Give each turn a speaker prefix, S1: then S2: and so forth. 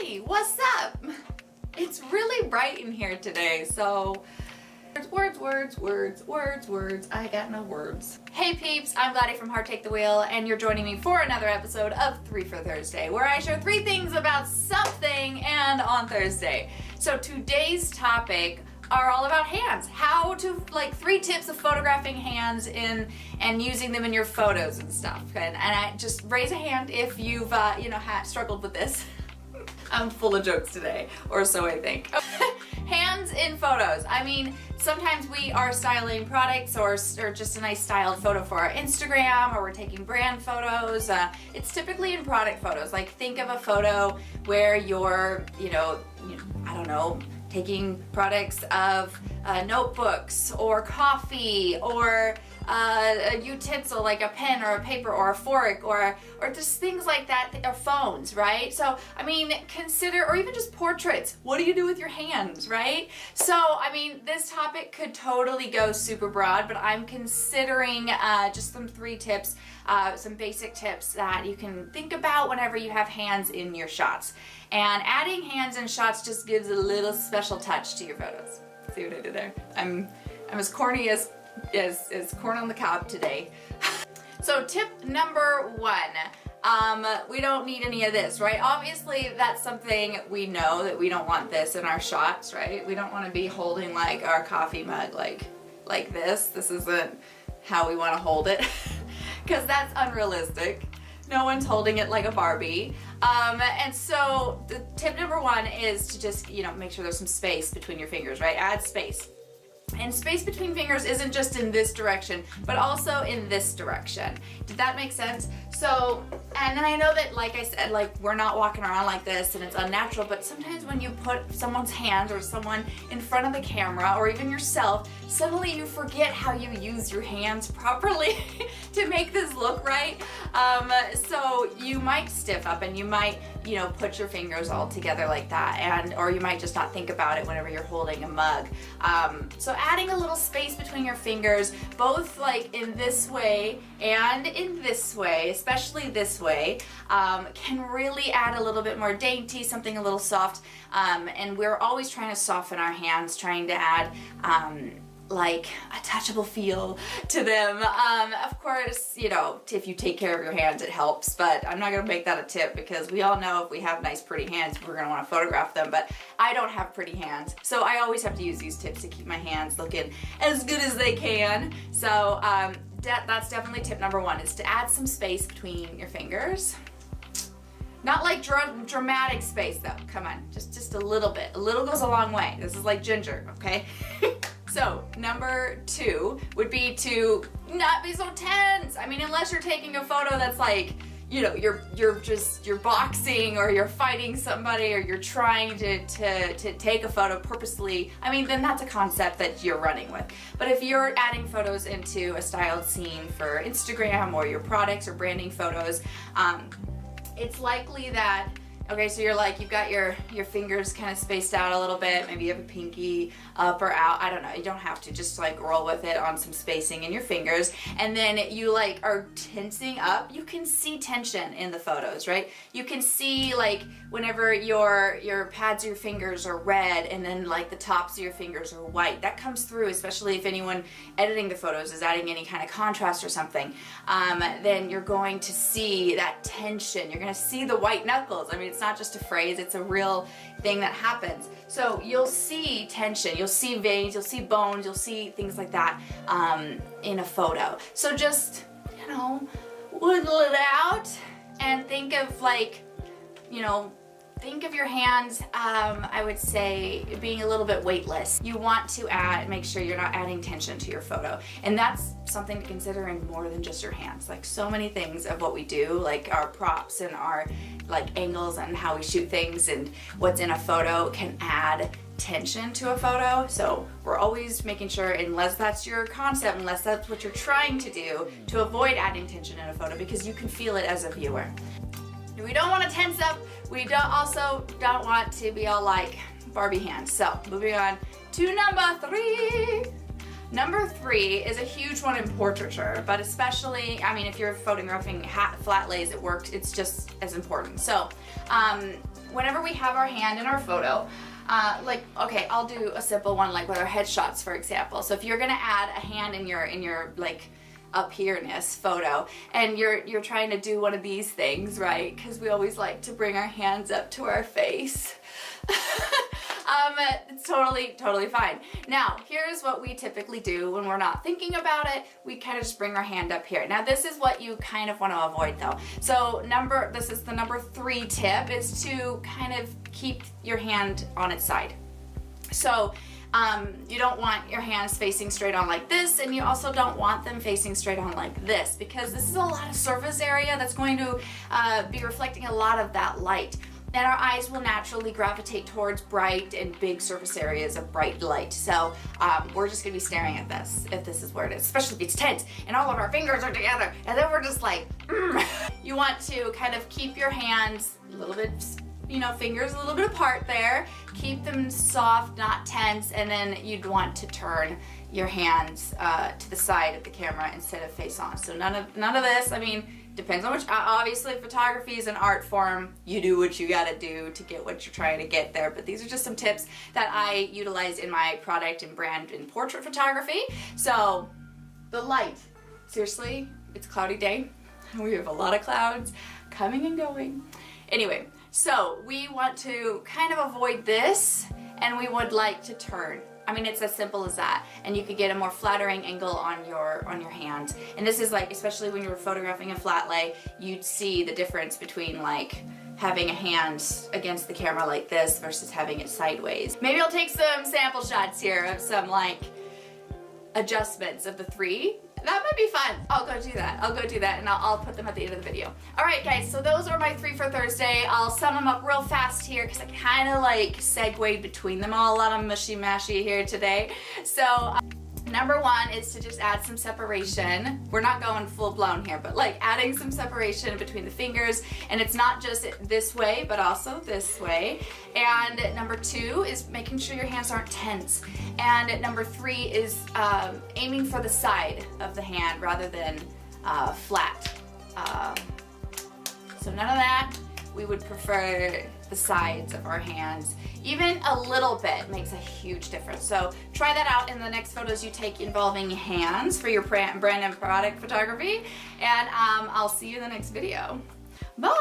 S1: Hey, what's up? It's really bright in here today, so words. I got no words. Hey peeps, I'm Gladys from Heart Take the Wheel, and you're joining me for another episode of 3 for Thursday, where I share 3 things about something and on Thursday. So today's topic are all about hands. How to, 3 tips of photographing hands and using them in your photos and stuff. And I just raise a hand if you've, struggled with this. I'm full of jokes today, or so I think. Hands in photos. I mean, sometimes we are styling products or just a nice styled photo for our Instagram, or we're taking brand photos. It's typically in product photos. Like, think of a photo where you're, I don't know, taking products of notebooks or coffee or a utensil like a pen or a paper or a fork or just things like that, or phones, right? So, I mean, consider, or even just portraits. What do you do with your hands, right? So, I mean, this topic could totally go super broad, but I'm considering just some 3 tips, some basic tips that you can think about whenever you have hands in your shots. And adding hands in shots just gives a little special touch to your photos. See what I did there? I'm as corny as corn on the cob today. So tip number 1, we don't need any of this, right? Obviously that's something we know, that we don't want this in our shots, right? We don't want to be holding like our coffee mug like this. This isn't how we want to hold it, because that's unrealistic. No one's holding it like a Barbie. And so the tip number 1 is to just, make sure there's some space between your fingers, right? Add space. And space between fingers isn't just in this direction, but also in this direction. Did that make sense? So, and then I know that, like I said, we're not walking around like this and it's unnatural, but sometimes when you put someone's hands or someone in front of the camera, or even yourself, suddenly you forget how you use your hands properly to make this look right. So you might stiff up and you might, put your fingers all together like that, or you might just not think about it whenever you're holding a mug. So adding a little space between your fingers, both in this way and in this way, especially this way, can really add a little bit more dainty, something a little soft, and we're always trying to soften our hands, trying to add a touchable feel to them. Of course, if you take care of your hands, it helps, but I'm not gonna make that a tip, because we all know if we have nice, pretty hands, we're gonna wanna photograph them, but I don't have pretty hands, so I always have to use these tips to keep my hands looking as good as they can. So that's definitely tip number 1, is to add some space between your fingers. Not like dramatic space though, come on, just a little bit. A little goes a long way. This is like ginger, okay? So number 2 would be to not be so tense. I mean, unless you're taking a photo that's you're boxing, or you're fighting somebody, or you're trying to take a photo purposely, I mean, then that's a concept that you're running with. But if you're adding photos into a styled scene for Instagram, or your products or branding photos, it's likely that, okay, so you've got your fingers kind of spaced out a little bit, maybe you have a pinky up or out, I don't know, you don't have to, just roll with it on some spacing in your fingers, and then you are tensing up. You can see tension in the photos, right? You can see whenever your pads of your fingers are red, and then the tops of your fingers are white. That comes through, especially if anyone editing the photos is adding any kind of contrast or something. Then you're going to see that tension. You're going to see the white knuckles. I mean, it's not just a phrase, it's a real thing that happens. So you'll see tension, you'll see veins, you'll see bones, you'll see things like that in a photo. So just, whittle it out and think of think of your hands, I would say, being a little bit weightless. You want to make sure you're not adding tension to your photo. And that's something to consider in more than just your hands. So many things of what we do, our props and our angles and how we shoot things and what's in a photo, can add tension to a photo. So we're always making sure, unless that's your concept, unless that's what you're trying to do, to avoid adding tension in a photo, because you can feel it as a viewer. We don't want to tense up. We also don't want to be all like Barbie hands. So moving on to number 3. Number 3 is a huge one in portraiture, but especially, I mean, if you're photographing flat lays, it's just as important. So whenever we have our hand in our photo, like, okay, I'll do a simple one like with our headshots, for example. So if you're gonna add a hand in your like up here-ness photo, and you're trying to do one of these things, right? Because we always like to bring our hands up to our face. It's totally fine. Now, here's what we typically do when we're not thinking about it. We kind of just bring our hand up here. Now, this is what you kind of want to avoid though. So this is the number 3 tip, is to kind of keep your hand on its side. So you don't want your hands facing straight on like this, and you also don't want them facing straight on like this, because this is a lot of surface area that's going to be reflecting a lot of that light. And our eyes will naturally gravitate towards bright and big surface areas of bright light. So we're just gonna be staring at this if this is where it is, especially if it's tense and all of our fingers are together, and then we're just like, You want to kind of keep your hands a little bit, fingers a little bit apart there. Keep them soft, not tense, and then you'd want to turn your hands to the side of the camera instead of face on. So none of this. I mean, depends on which. Obviously, photography is an art form. You do what you gotta do to get what you're trying to get there. But these are just some tips that I utilize in my product and brand and portrait photography. So the light. Seriously, it's a cloudy day. We have a lot of clouds coming and going. Anyway, so we want to kind of avoid this, and we would like to turn. I mean, it's as simple as that, and you could get a more flattering angle on your hand. And this is like, especially when you're photographing a flat lay, you'd see the difference between like having a hand against the camera like this versus having it sideways. Maybe I'll take some sample shots here of some like adjustments of the 3. That might be fun. I'll go do that, and I'll put them at the end of the video. All right, guys, so those are my 3 for Thursday. I'll sum them up real fast here because I kind of like segued between them all. A lot of mushy-mashy here today. So number 1 is to just add some separation. We're not going full-blown here, but like adding some separation between the fingers, and it's not just this way, but also this way. And number 2 is making sure your hands aren't tense. And number 3 is aiming for the side of the hand rather than flat. So none of that. We would prefer the sides of our hands. Even a little bit makes a huge difference. So try that out in the next photos you take involving hands for your brand and product photography. And I'll see you in the next video. Bye!